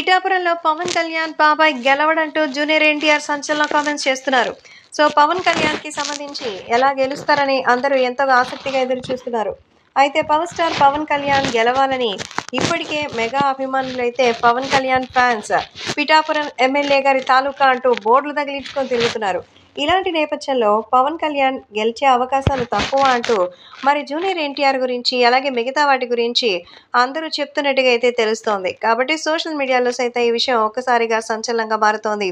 పిఠాపురంలో పవన్ కళ్యాణ్ బాబాయ్ గెలవడంటూ జూనియర్ ఎన్టీఆర్ సంచలన కామెంట్స్ చేస్తున్నారు. సో పవన్ కళ్యాణ్కి సంబంధించి ఎలా గెలుస్తారని అందరూ ఎంతో ఆసక్తిగా ఎదురు చూస్తున్నారు. అయితే పవర్ స్టార్ పవన్ కళ్యాణ్ గెలవాలని ఇప్పటికే మెగా అభిమానులైతే పవన్ కళ్యాణ్ ఫ్యాన్స్ పిఠాపురం ఎమ్మెల్యే గారి తాలూకా అంటూ బోర్డులు తగిలించుకొని తిరుగుతున్నారు. ఇలాంటి నేపథ్యంలో పవన్ కళ్యాణ్ గెలిచే అవకాశాలు తక్కువ అంటూ మరి జూనియర్ ఎన్టీఆర్ గురించి అలాగే మిగతా వాటి గురించి అందరూ చెప్తున్నట్టుగా అయితే తెలుస్తోంది. కాబట్టి సోషల్ మీడియాలో సైతం ఈ విషయం ఒక్కసారిగా సంచలనంగా మారుతోంది.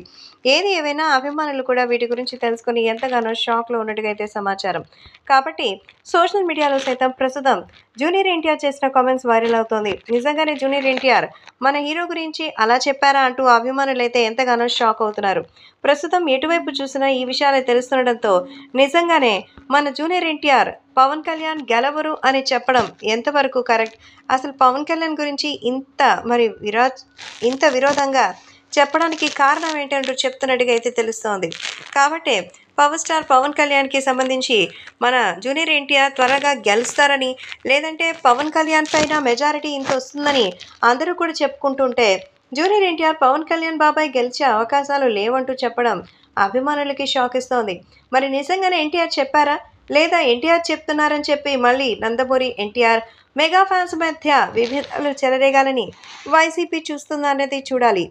ఏది ఏవైనా అభిమానులు కూడా వీటి గురించి తెలుసుకొని ఎంతగానో షాక్లో ఉన్నట్టుగా అయితే సమాచారం. కాబట్టి సోషల్ మీడియాలో సైతం ప్రస్తుతం జూనియర్ ఎన్టీఆర్ చేసిన కామెంట్స్ వైరల్ అవుతోంది. నిజంగానే జూనియర్ ఎన్టీఆర్ మన హీరో గురించి అలా చెప్పారా అంటూ అభిమానులైతే ఎంతగానో షాక్ అవుతున్నారు. ప్రస్తుతం ఎటువైపు చూసినా ఈ విషయాలే తెలుస్తుండడంతో నిజంగానే మన జూనియర్ ఎన్టీఆర్ పవన్ కళ్యాణ్ గెలవరు అని చెప్పడం ఎంతవరకు కరెక్ట్? అసలు పవన్ కళ్యాణ్ గురించి ఇంత విరోధంగా చెప్పడానికి కారణం ఏంటంటూ చెప్తున్నట్టుగా అయితే తెలుస్తోంది. కాబట్టి పవర్ స్టార్ పవన్ కళ్యాణ్కి సంబంధించి మన జూనియర్ ఎన్టీఆర్ త్వరగా గెలుస్తారని, లేదంటే పవన్ కళ్యాణ్ పైన మెజారిటీ ఇంత వస్తుందని అందరూ కూడా చెప్పుకుంటుంటే, జూనియర్ ఎన్టీఆర్ పవన్ కళ్యాణ్ బాబాయ్ గెలిచే అవకాశాలు లేవంటూ చెప్పడం అభిమానులకి షాక్ ఇస్తోంది. మరి నిజంగానే ఎన్టీఆర్ చెప్పారా? లేదా ఎన్టీఆర్ చెప్తున్నారని చెప్పి మళ్ళీ నందమూరి ఎన్టీఆర్ మెగా ఫ్యాన్స్ మధ్య విభేదాలు చెలరేగాలని వైసీపీ చూస్తుందా అనేది చూడాలి.